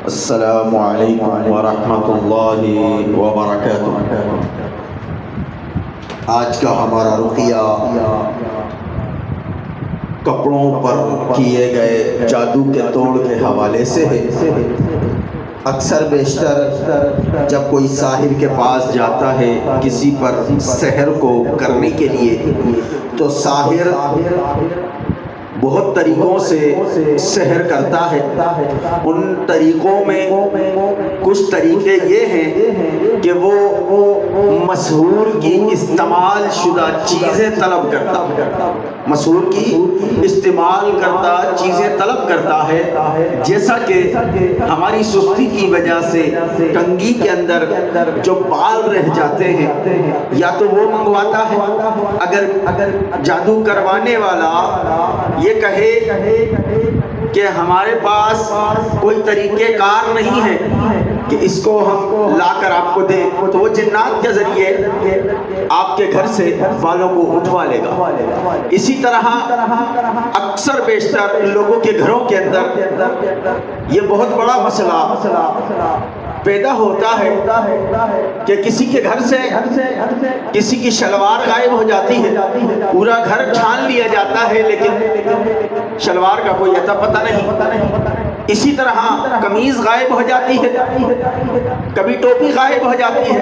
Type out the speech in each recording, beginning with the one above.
السلام علیکم ورحمۃ اللہ وبرکاتہ۔ آج کا ہمارا رقیہ کپڑوں پر کیے گئے جادو کے توڑ کے حوالے سے ہے۔ اکثر بیشتر جب کوئی ساحر کے پاس جاتا ہے کسی پر سحر کو کرنے کے لیے، تو ساحر بہت طریقوں سے سحر کرتا ہے۔ ان طریقوں میں کچھ طریقے یہ ہیں کہ وہ مسحور کی استعمال شدہ چیزیں طلب کرتا ہے، مسحور کی استعمال کردہ چیزیں طلب کرتا ہے، جیسا کہ ہماری سستی کی وجہ سے کنگھی کے اندر جو بال رہ جاتے ہیں یا تو وہ منگواتا ہے۔ اگر جادو کروانے والا یہ کہے کہ ہمارے پاس کوئی طریقہ کار نہیں ہے کہ اس کو ہم لا کر آپ کو دیں، تو وہ جنات کے ذریعے آپ کے گھر سے بالوں کو اٹھوا لے گا۔ اسی طرح اکثر بیشتر لوگوں کے گھروں کے اندر یہ بہت بڑا مسئلہ پیدا ہوتا ہے کہ کسی کے گھر سے کسی کی شلوار غائب ہو جاتی ہے، پورا گھر چھان لیا جاتا ہے لیکن شلوار کا کوئی اتا پتہ نہیں۔ اسی طرح قمیض غائب ہو جاتی ہے، کبھی ٹوپی غائب ہو جاتی ہے،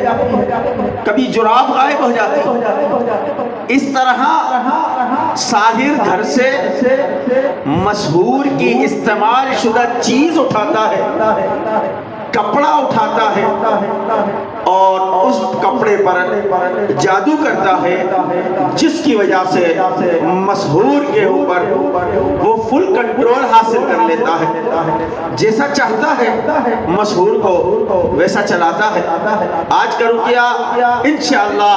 کبھی جراب غائب ہو جاتی ہے۔ اس طرح ساحر گھر سے مسحور کی استعمال شدہ چیز اٹھاتا ہے، کپڑا اٹھاتا ہے اور اس کپڑے پر جادو کرتا ہے، جس کی وجہ سے مسحور کے اوپر وہ فل کنٹرول حاصل کر لیتا ہے، جیسا چاہتا ہے مسحور کو ویسا چلاتا ہے۔ آج کا رقیہ انشاءاللہ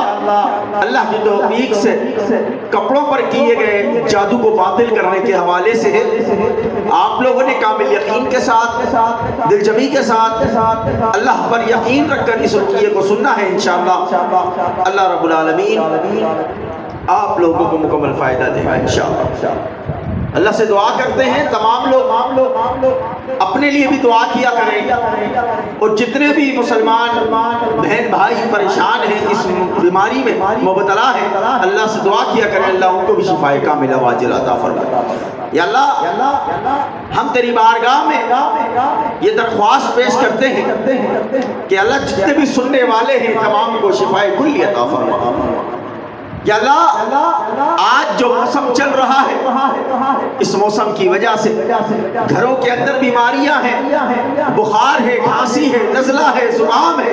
اللہ کی توفیق سے کپڑوں پر کیے گئے جادو کو باطل کرنے کے حوالے سے ہے۔ آپ لوگوں نے کامل یقین کے ساتھ، دل جمی کے ساتھ اللہ پر یقین رکھ کر اس رقیے کو سننا ہے۔ انشاءاللہ اللہ رب العالمین آپ لوگوں کو مکمل فائدہ دے گا انشاءاللہ۔ اللہ سے دعا کرتے ہیں تمام لوگ اپنے لیے بھی دعا کیا کریں، اور جتنے بھی مسلمان بہن بھائی پریشان ہیں اس بیماری میں مبتلا ہیں، اللہ سے دعا کیا کریں اللہ ان کو بھی شفاء کاملہ واجل عطا فرمائے۔ یا اللہ ہم تیری بارگاہ میں یہ درخواست پیش کرتے ہیں کہ اللہ جتنے بھی سننے والے ہیں تمام کو شفاء کلی عطا فرما۔ یا اللہ آج جو موسم چل رہا ہے اس موسم کی وجہ سے گھروں کے اندر بیماریاں ہیں، بخار ہے، کھانسی ہے، نزلہ ہے، زکام ہے،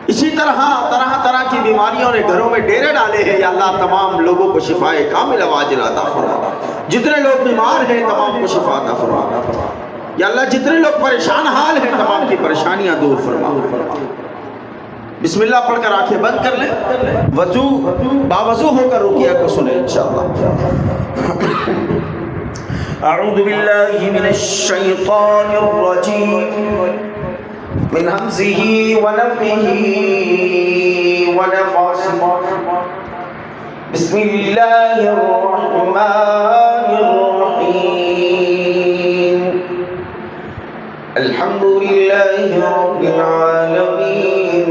اسی طرح طرح کی بیماریوں نے گھروں میں ڈیرے ڈالے ہیں۔ یا اللہ تمام لوگوں کو شفاء کاملہ واجل عطا فرما، جتنے لوگ بیمار ہیں تمام کو شفا عطا فرما۔ یا اللہ جتنے لوگ پریشان حال ہیں تمام کی پریشانیاں دور فرما۔ بسم اللہ پڑھ کر آنکھیں بند کر لیں، باوضو ہو کر رقیہ کو سنیں انشاءاللہ۔ اعوذ باللہ من الشیطان الرجیم، من ہمزہ ونفخہ ونفثہ، بسم اللہ الرحمن الرحیم، الحمد للہ رب العالمین،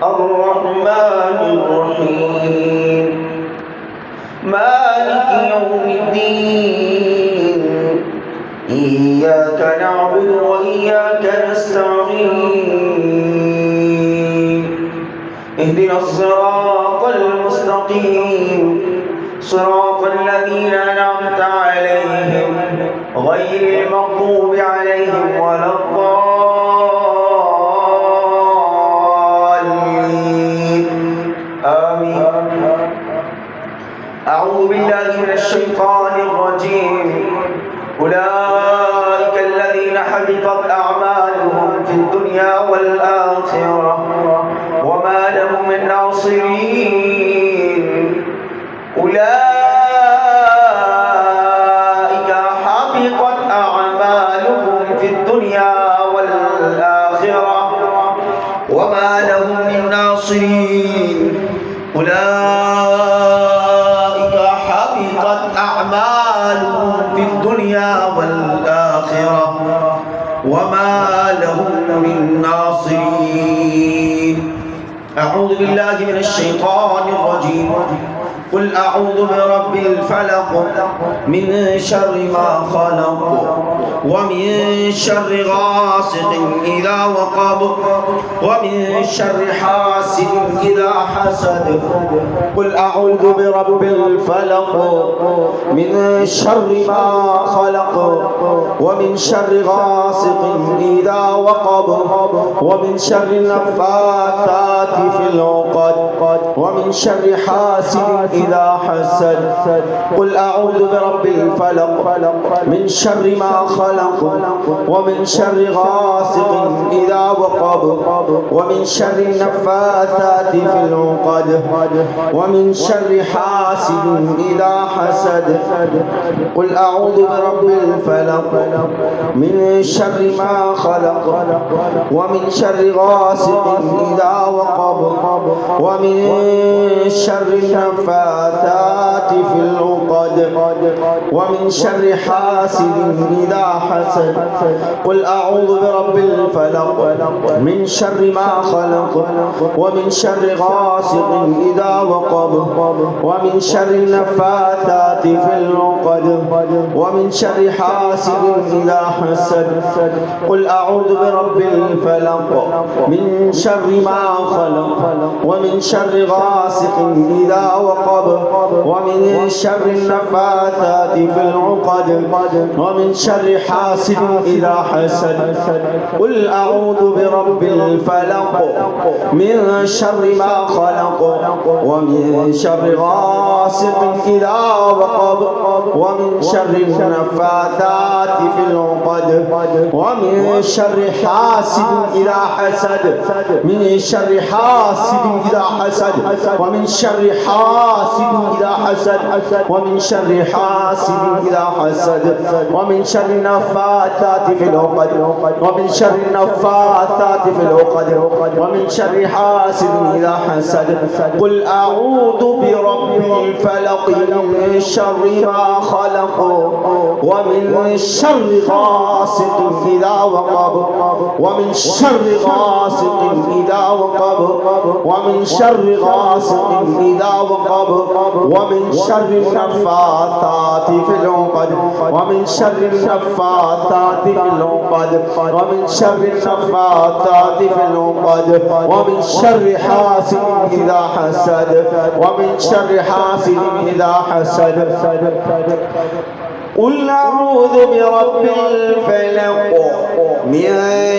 الرحمن الرحیم، مالک یوم الدین، ایاک نعبد و ایاک نستعین، اہدنا الصراط المستقیم، صراط الذین انعمت علیہم غیر المغضوب علیہم ولا الضالین، آمین۔ اعوذ باللہ من الشیطان الرجیم، اولئک الذین حبطت اعمالهم فی الدنیا والآخرہ وما لهم من ناصرین، اولئک حبطت اعمالهم فی الدنیا والآخرہ وما لهم من ناصرین، اولئک حبطت اعمالهم فی الدنیا والآخرہ بالله من الشيطان الرجيم قل أعوذ برب الفلق من شر ما خلق ومن شر غاسق إذا وقب ومن شر حاسد إذا حسد قل أعوذ برب الفلق من شر ما خلق ومن شر غاسق إذا وقب ومن شر النفاثات في العقد ومن شر حاسد إذا حسد قل أعوذ برب الفلق من شر ما خلق ومن شر غاسق إذا وقب ومن شر النفاثات في العقد ومن شر حاسد إذا حسد قل أعوذ برب الفلق من شر ما خلق ومن شر غاسق إذا وقب ومن شر النفاثات في العقد ومن شر حاسد إذا حسد قل أعوذ برب الفلق من شر ما خلق ومن شر غاسق إذا وقب ومن شر النفاثات في العقد ومن شر حاسد إذا حسد قل أعوذ برب الفلق من شر ما خلق ومن شر غاسق إذا وقب ومن شر النفاثات في العقد ومن شر حاسد إذا حسد قل أعوذ برب الفلق من شر ما خلق ومن شر غاسق إذا وقب ومن شر النفاثات في العقد ومن شر حاسد إذا حسد من شر حاسد إذا حسد ومن شر حاسد إذا حسد ومن شر حاسد إذا حسد ومن شر النفاثات في العقد ومن شر النفاثات في العقد ومن شر حاسد إذا حسد قل أعوذ برب الفلق من شر ما خلق ومن شر غاسق إذا وقب ومن شر غاسق إذا وقب ومن شر غاسق إذا وقب ومن شر النفاثات في العقد ومن شر النفاثات في العقد ومن شر النفاثات في العقد ومن شر حاسد إذا حسد ومن شر حاسد إذا حسد قل أعوذ برب الفلق من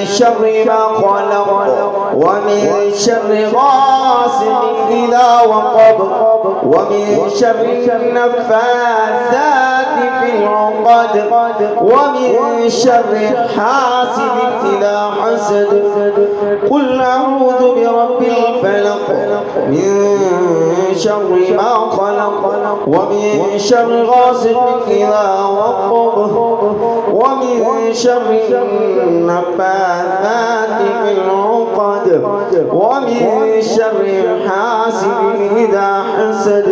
شر ما خلق ومن شر غاسق إذا وقب ومن شر النفاثات في العقد ومن شر حاسد إذا حسد قل أعوذ برب الفلق من شر ما خلق ومن شر غاسق إذا وقب ومن شر النفاثات في العقد ومن شر حاسد إذا حسد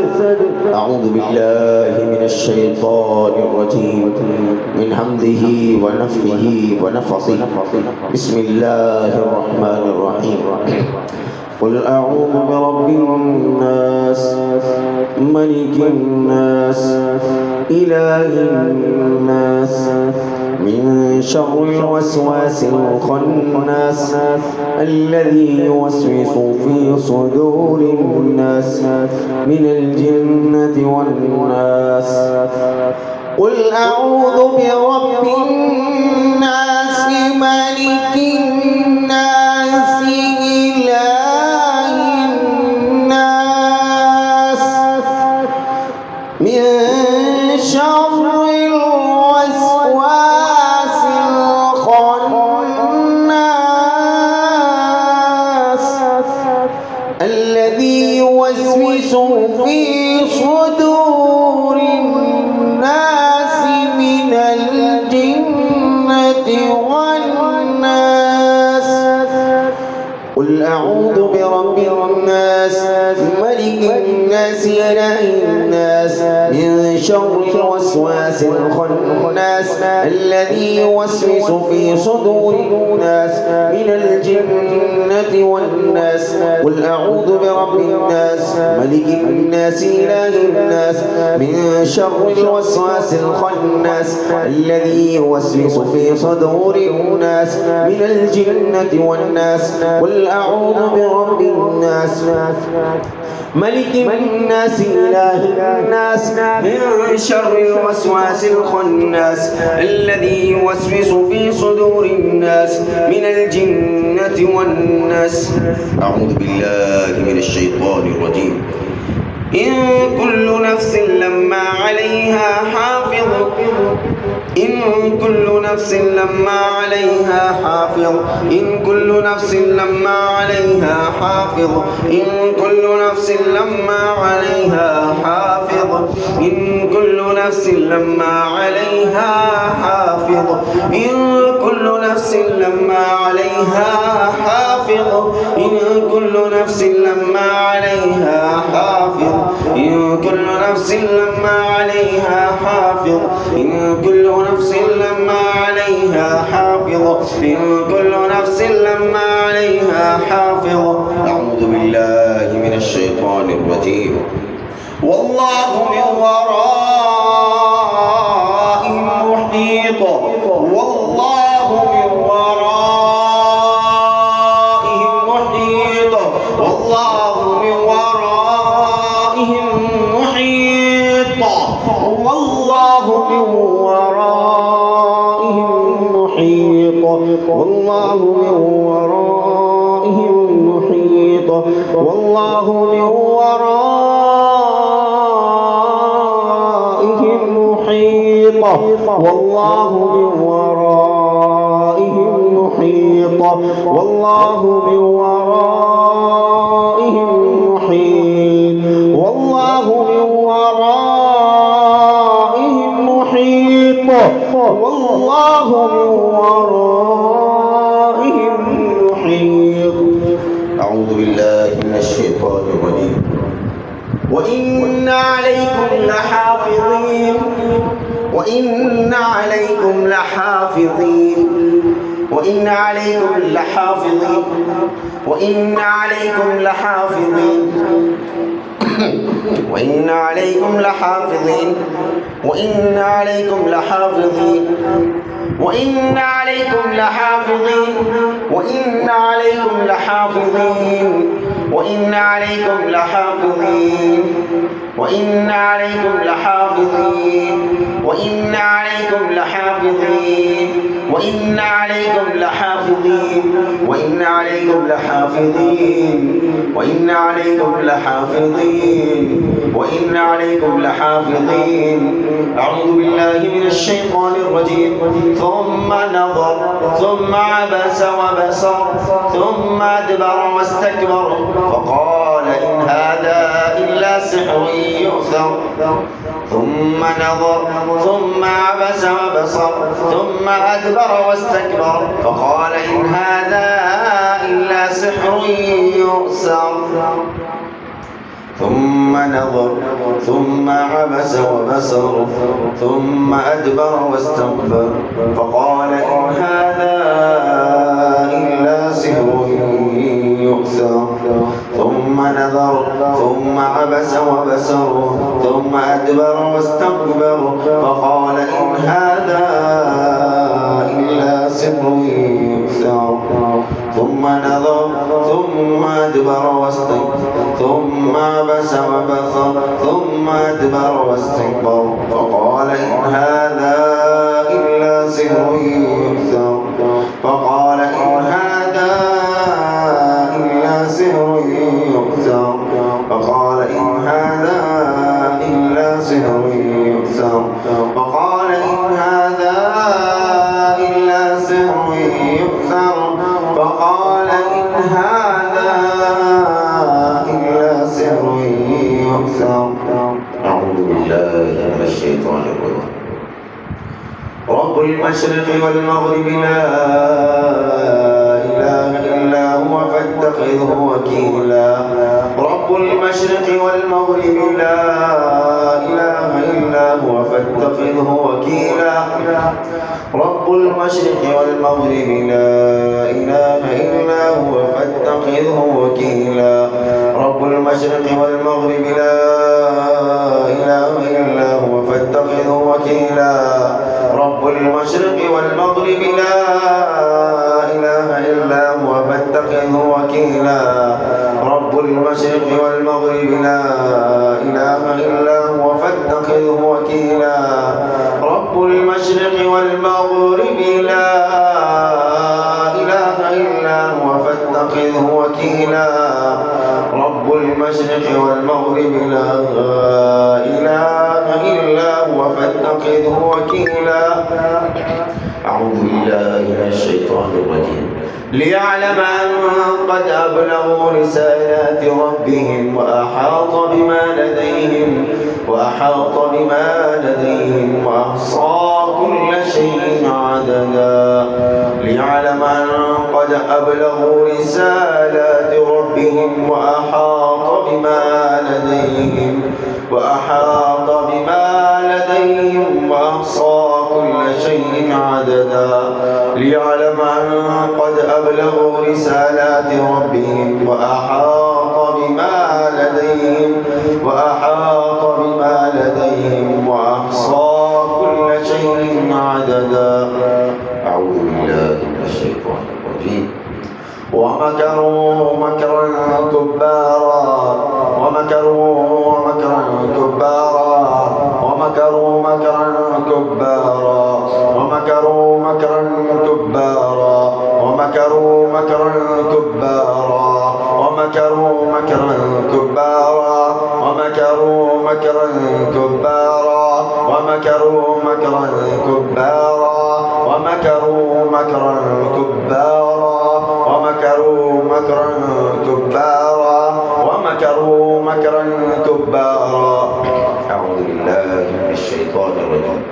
أعوذ بالله من الشيطان الرجيم من حمده ونفخه ونفثه بسم الله الرحمن الرحيم قل أعوذ برب الناس ملك الناس إله الناس من شر الوسواس الخناس الذي يوسوس في صدور الناس من الجنة والناس قل أعوذ برب الناس ملك الناس إله الناس من شر الوسواس الخناس الذي يوسوس في صدور الناس من الجنة والناس قل أعوذ برب الناس ملك الناس إله الناس من شر الوسواس الخناس الذي يوسوس في صدور الناس من الجنة والناس. قل أعوذ برب الناس ملك الناس إله الناس من شر الوسواس الخناس الذي يوسوس في صدور الناس من الجنة والناس. قل أعوذ برب الناس ملك الناس إله الناس من شر الوسواس الخناس الذي يوسوس في صدور الناس من الجنة والناس. أعوذ بالله من الشيطان الرجيم. إن كل نفس لما عليها حافظ إن كل نفس لما عليها حافظ إن كل نفس لما عليها حافظ إن كل نفس لما عليها حافظ إن كل نفس لما عليها حافظ إن كل نفس لما عليها حافظ إن كل نفس لما عليها حافظ إن كل نفس لما عليها حافظ إن كل نفس لما عليها حافظ إن كل نفس لما عليها حافظ. أعوذ بالله من الشيطان الرجيم. والله من ورائهم محيط والله من ورائهم محيط والله من ورائهم محيط والله من ورائهم محيط والله من ورائهم محيط والله من ورائهم محيط والله من ورائهم محيط والله من ورائهم محيط والله من ورائهم محيط والله من ورائهم محيط. أعوذ بالله من الشيطان الرجيم. وإن عليكم لحافظين وإن عليكم لحافظين وإن عليكم لحافظين وإن عليكم لحافظين وإن عليكم لحافظين وإن عليكم لحافظين وإن عليكم لحافظين وإن عليكم لحافظين وإن عليكم لحافظين وإن عليكم لحافظين وإن عليكم لحافظين وإن عليكم لحافظين وإن عليكم لحافظين وإن عليكم لحافظين وإن عليكم لحافظين. أعوذ بالله من الشيطان الرجيم. ثم نظر ثم عبس وبصر ثم أدبر واستكبر فقال إن هذا إلا سحر يؤثر. ثم نظر ثم عبس وبصر ثم أدبر واستكبر فقال إن هذا إلا سحر يؤثر. ثم نظر ثم عبس وبصر ثم أدبر واستكبر فقال إن هذا إلا سحر يؤثر. ثم نظر ثم عبس وبصر ثم أدبر واستكبر فقال إن هذا إلا سحر يؤثر. ثم نظر ثم أدبر واستكبر ثم عبس وبصر ثم أدبر واستكبر فقال إن هذا إلا سحر يؤثر. فقال إن هذا إلا سحر يؤثر. فقال إن هذا إلا سحر يؤثر. فقال إن هذا إلا سحر يؤثر. فقال إن هذا إلا سحر يؤثر. أعوذ بالله من الشيطان الرجيم. رب المشرق والمغرب لا إله إلا هو فاتخذه وكيلا. رب المشرق والمغرب لا إله إلا فاتخذه وكيلا رب المشرق والمغرب لا إله إلا هو فاتخذه وكيلا رب المشرق والمغرب لا إله إلا هو فاتخذه وكيلا رب المشرق والمغرب لا إله إلا هو فاتخذه وكيلا رب المشرق والمغرب لا إله إلا هو فاتخذه وكيلا رب المشرق والمغرب لا إله إلا هو فاتخذه وكيلا رب المشرق والمغرب لا إله إلا هو فاتخذه وكيلا. أعوذ بالله من الشيطان الرجيم. ليعلم أن قد أبلغوا رسالات ربهم وأحاط بما لديهم وأحصى كل شيء عددا. ليعلم أن قد أبلغوا رسالات ربهم وأحاط بما لديهم وأحصى كل شيء عددا. ليعلم أن قد أبلغوا رسالات ربهم وأحاط بما لديهم وأحصى كل شيء عددا. أعوذ بالله من الشيطان الرجيم. ومكروا مكرا كبارا أعوذ بالله من الشيطان الرجيم.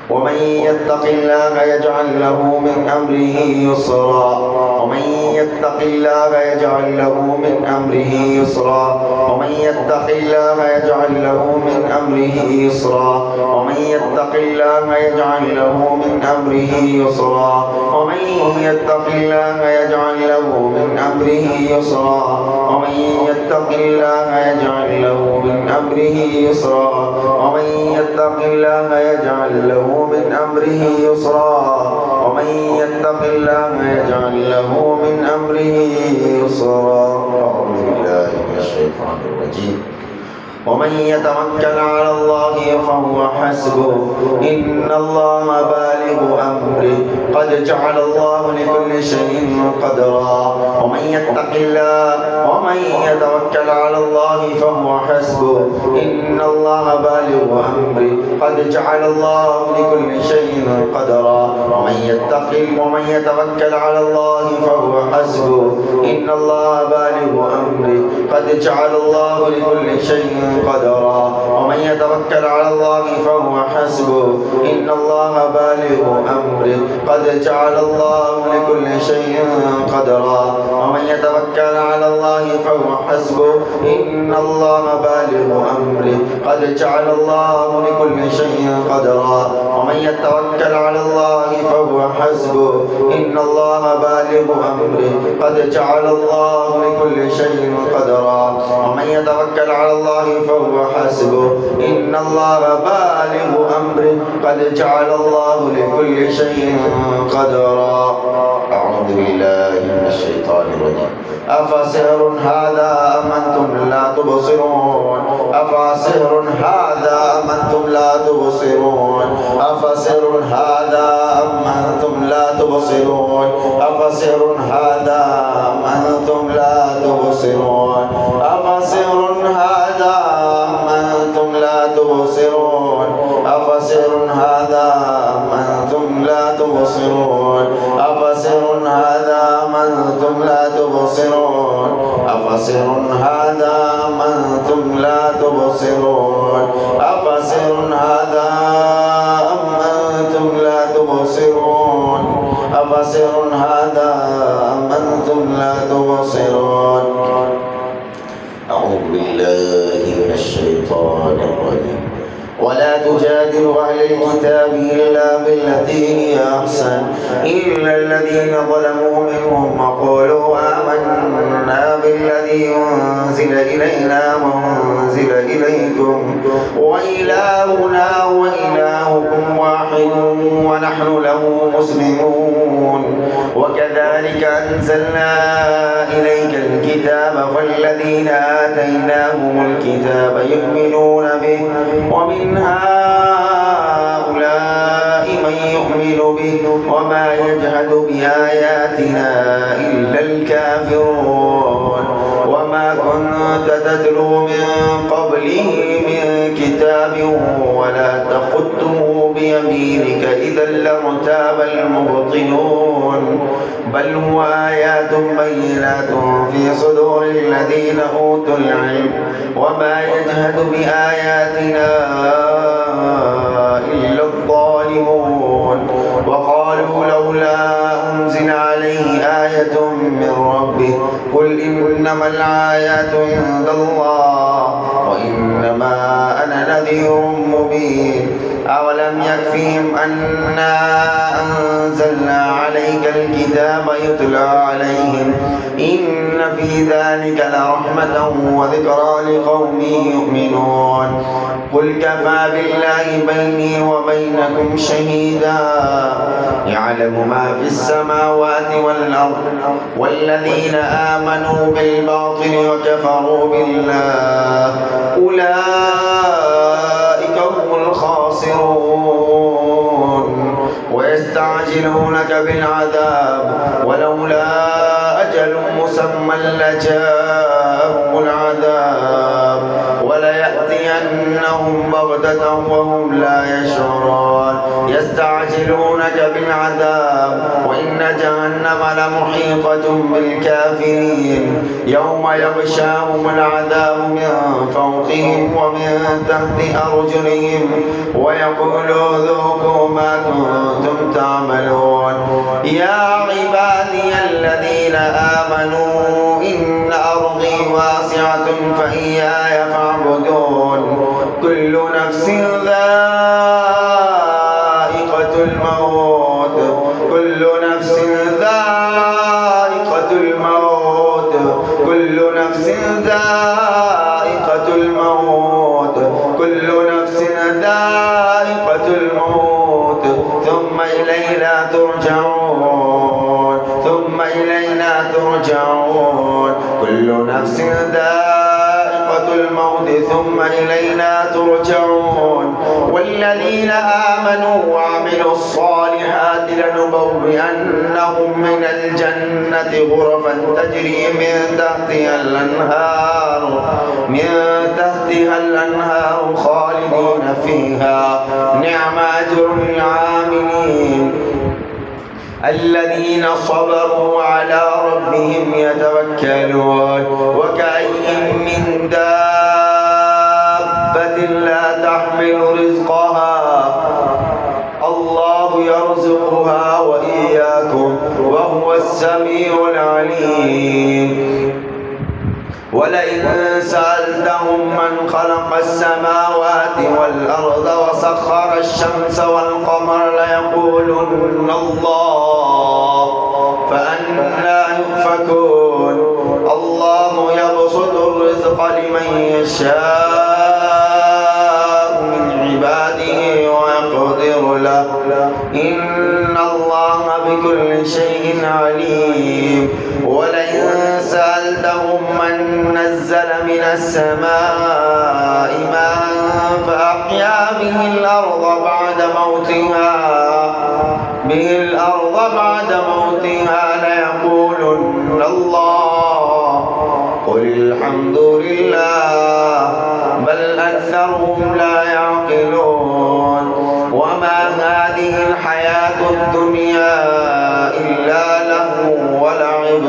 ومن يتق الله يجعل له من أمره يسرا. ومن يتق الله يجعل له من أمره يسرا. ومن يتق الله يجعل له من أمره يسرا. ومن يتق الله يجعل له من أمره يسرا. ومن يتق الله يجعل له من أمره يسرا. ومن يتق الله يجعل له من أمره يسرا. ومن يتق الله يجعل له من أمره يسرا. ومن يتق الله يجعل له من أمره يسرا. أعوذ بالله من الشيطان الرجيم. ومن يتوكل على الله فهو حسبه إن الله بالغ أمره قد جعل الله لكل شيء قدرا. ومن يتوكل على الله فهو حسبه إن الله بالغ أمره قد جعل الله لكل شيء قدرا. ومن يتوكل على الله فهو حسبه إن الله بالغ أمره قد جعل الله لكل شيء قدرا. ومن يتوكل على الله فهو حسبه إن الله بالغ أمره قد جعل الله لكل شيء قدرا. ومن يتوكل على الله فهو حسبه إن الله بالغ أمره قد جعل الله لكل شيء قدرا. ومن يتوكل على الله فهو حسبه إن الله بالغ أمره قد جعل الله لكل شيء قدرا. ومن يتوكل على الله فهو حسبه إن الله بالغ أمره قد جعل الله لكل شيء قدرا. أعوذ بالله من الشيطان الرجيم. أفسحر هذا أم أنتم لا تبصرون. أفسحر هذا أم أنتم لا تبصرون. أفسحر هذا أم أنتم لا تبصرون. أفسحر هذا أم أنتم لا تبصرون. أفسحر هذا أم أنتم لا تبصرون. أفسحر هذا أم أنتم لا تبصرون. أفسحر هذا أم أنتم لا تبصرون. أفسحر هذا أم أنتم لا تبصرون. أفسحر هذا أم أنتم لا تبصرون. أفسحر هذا أم أنتم لا تبصرون. أعوذ بالله من الشيطان الرجيم. ولا تجادل أهل الكتاب إلا بالتي هي أحسن إلا الذين ظلموا منهم وقالوا آمنا بالذي أنزل إلينا وأنزل إليكم وإلهنا وإلهكم واحد ونحن له مسلمون وكذلك أنزلنا إليك الكتاب فالذين آتيناهم الكتاب يؤمنون به ومن هؤلاء من يؤمن به وما يجحد بآياتنا إلا الكافرون وما كنت تتلو من قبله من كتاب ولا تخطه بيمينك إذا لارتاب المبطلون بل هو آيات بينات في صدور الذين أوتوا العلم وما يجحد بآياتنا إلا الظالمون وقالوا لولا أنزل عليه آية من ربه قل إنما الآيات عند الله وإنما أنا نذير مبين أولم يكفهم أنا أنزلنا عليك الكتاب يتلى عليهم إن في ذلك لرحمة وذكرى لقوم يؤمنون قل كفى بالله بيني وبينكم شهيدا يعلم ما في السماوات والأرض والذين آمنوا بالباطل وكفروا بالله أولئك هم الخاسرون ويستعجلونك بالعذاب ولولا أجل مسمى لجاءهم العذاب وليأتينهم بغتة وهم لا يشعرون يستعجلونك بالعذاب وإن جهنم لمحيطة بالكافرين يوم يغشاهم العذاب من فوقهم ومن تحت أرجلهم ويقول ذوقوا ما كنتم تعملون يا عبادي الذين آمنوا إن أرضي واسعة فإياي فاعبدون كل نفس ذائقة الموت كل نفس ذائقة الموت كل نفس ذائقة الموت كل نفس ذائقة الموت ثم إلينا ترجعون ثم إلينا ترجعون كل نفس ذائقة الموت ثم إلينا ترجعون والذين آمنوا وعملوا الصالحات لنبوئنهم من الجنة غرفا تجري من تحتها الأنهار خالدين فيها نعم أجر العاملين الذين صبروا على ربهم يتوكلون وكأي من دابة لا تحمل رزقها الله يرزقها وإياكم وهو السميع العليم ولئن سألتهم من خلق السماوات والأرض وسخر الشمس والقمر ليقولن الله فأنى يؤفكون الله يبسط الرزق لمن يشاء من عباده ويقدر له إن الله بكل شيء عليم ولئن سألتهم من نزل من السماء ماء فأحيا به الأرض بعد موتها ليقولن الله قل الحمد لله بل أكثرهم لا يعقلون وما هذه الحياة الدنيا إلا لهو ولعب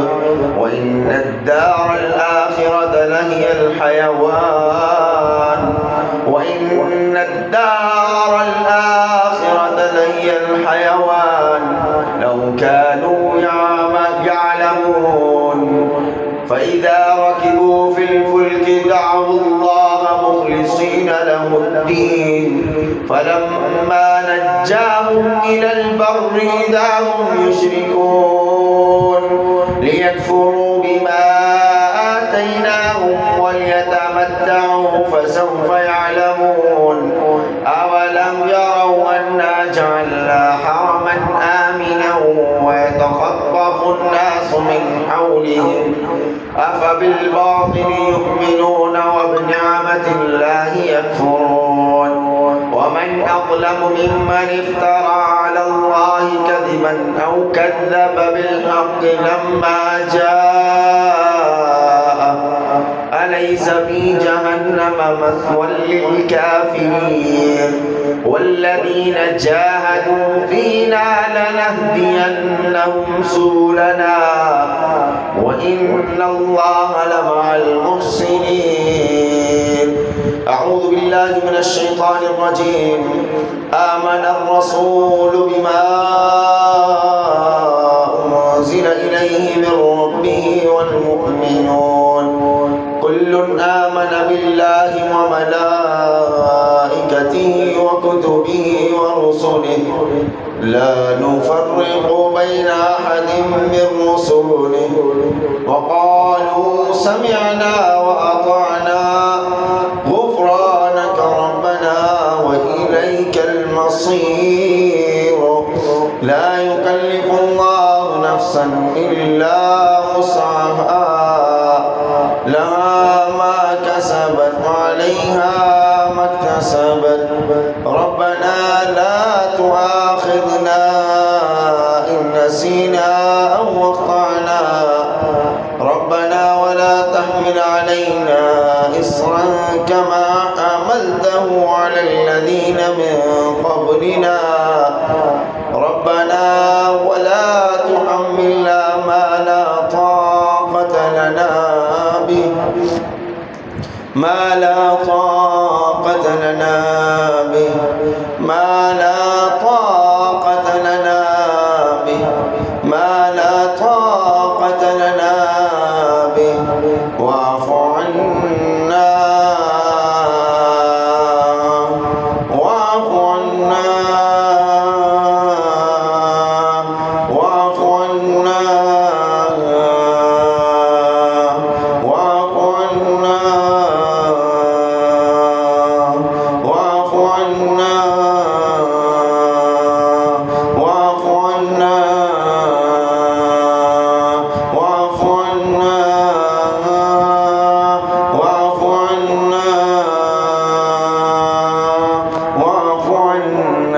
وإن الدار الآخرة لهي الحيوان وإن الدار الآخرة لهي الحيوان لو كانوا يعلمون فإذا ركبوا في الفلك دعوا الله مخلصين له الدين فلما نجاهم إلى البر إذا هم يشركون ليكفروا بما آتيناهم وليتمتعوا فسوف يعلمون أولم يروا أنا جعلنا حرما آمنا ويتخطف الناس من حولهم أفبالباطل يؤمنون وبنعمة الله يكفرون ومن أظلم ممن افترى على الله كذبا أو كذب بالحق لما جاء أليس في جهنم مثوى للكافرين والذين جاهدوا فينا لنهدينهم سبلنا وإن الله لمع المحسنين. أعوذ بالله من الشيطان الرجيم. آمن الرسول بما أنزل إليه من ربه والمؤمنون كل آمن بالله وملائكته وكتبه ورسله لا نفرق بين أحد من رسله وقالوا سمعنا وأطعنا غفرانك ربنا وإليك المصير. لا يكلف الله نفسا إلا وسعها لها ما كسبت وعليها ما اكتسبت ربنا لا تؤاخذنا إن نسينا أو أخطأنا ربنا ولا تحمل علينا إصرا كما حملته على الذين من قبلنا ربنا ولا تحملنا ما لا طاقة لنا به ما لا طاقة لنا به ما لا طاقة لنا به ما لا طاقة لنا به واعف عنا واعف عنا واعف عنا واعف عنا واعف عنا واعف عنا واعف عنا واعف عنا واعف عنا واعف عنا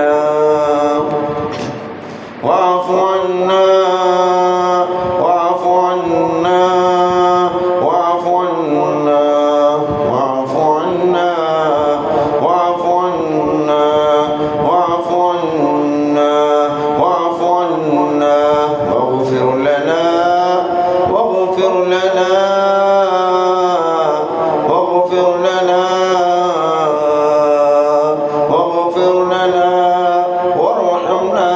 واعف عنا واعف عنا واعف عنا واعف عنا واعف عنا واعف عنا واغفر لنا واغفر لنا واغفر لنا واغفر لنا وارحمنا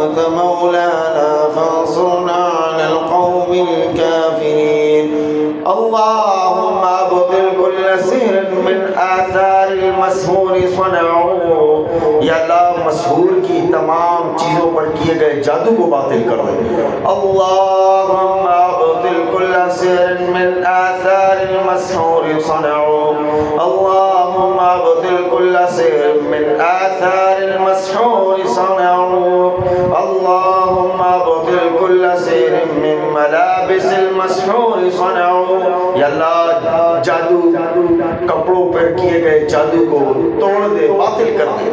أنت مولانا فانصرنا على القوم الكافرين. اللهم ابطل كل سحر من آثار المسحور صنعوه. या अल्लाह मशहूर की तमाम चीज़ों पर किए गए जादू को बातिल कर दे. अल्लाहुम्मा अब्तिल कुल्ल सिहरिन मिन आसारिल मसहूर صنعوه. اللهم ابطل كل سحر من آثار المسحور صنعوه. اللهم ابطل كل سحر من ملابس المسحور صنعوه. या अल्लाह जादू कपड़ों पर किए गए जादू को तोड़ दे, बातिल कर दे.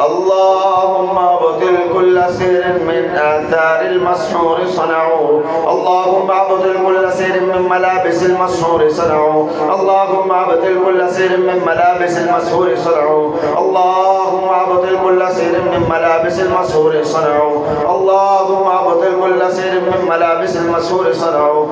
اللهم ابطل كل سحر من آثار المسحور صنعوه. اللهم ابطل كل سحر من ملابس المسحور صنعوه. اللهم ابطل كل سحر من ملابس المسحور صنعوه. اللهم ابطل كل سحر من ملابس المسحور صنعوه. اللهم ابطل كل سحر من ملابس المسحور صنعوه.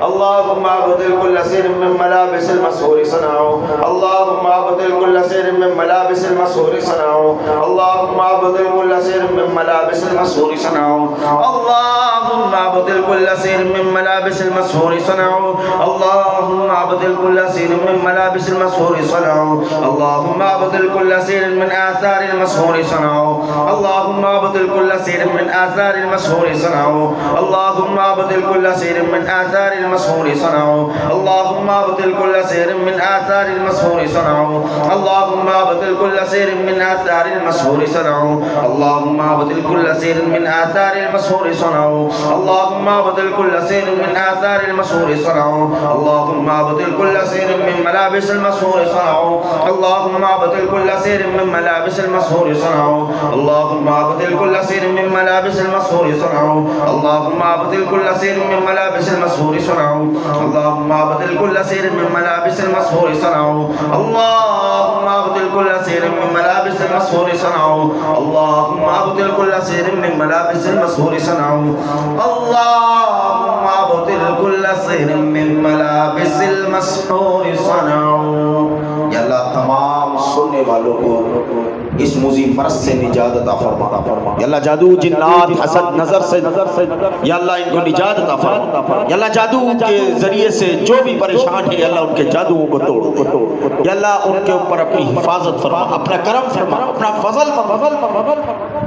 اللهم ابطل كل سحر من ملابس المسحور صنعوه. اللهم ابطل كل سحر من ملابس المسحور صنعوه. اللهم ابطل كل سحر من ملابس المسحور صنعوه. اللهم ابطل كل سحر من ملابس المسحور صنعوه. اللهم اللهم أبطل كل سير من ملابس المسحور صنعه اللهم أبطل كل سير من آثار المسحور صنعه اللهم أبطل كل سير من آثار المسحور صنعه اللهم أبطل كل سير من آثار المسحور صنعه اللهم أبطل كل سير من آثار المسحور صنعه اللهم أبطل كل سير من آثار المسحور صنعه اللهم أبطل كل سير من آثار المسحور صنعه اللهم أبطل كل سير من آثار المسحور صنعه اللهم أبطل كل سير من ملابس المسحور صنعه اللهم أبطل كل سير من ملابس المسحور صنعه اللهم أبطل كل سير من ملابس المسحور صنعه اللهم أبطل كل سير من ملابس المسحور صنعه اللهم أبطل كل سير من ملابس المسحور صنعه اللهم أبطل كل سير من ملابس المسحور صنعه اللهم أبطل كل سير من ملابس المسحور صنعه اللهم أبطل كل سير من ملابس المسحور صنعه या अल्लाह तमाम सुनने वालों को इस मुजीब मर्ज से निजात अता फरमा या अल्लाह जादू जिन्नात हसद नजर से या अल्लाह इनको निजात अता फरमा या अल्लाह जादू के जरिए से जो भी परेशान है या अल्लाह उनके जादुओं को तोड़ या अल्लाह उनके ऊपर अपनी हिफाजत फरमा अपना करम फरमा अपना फजल फरमा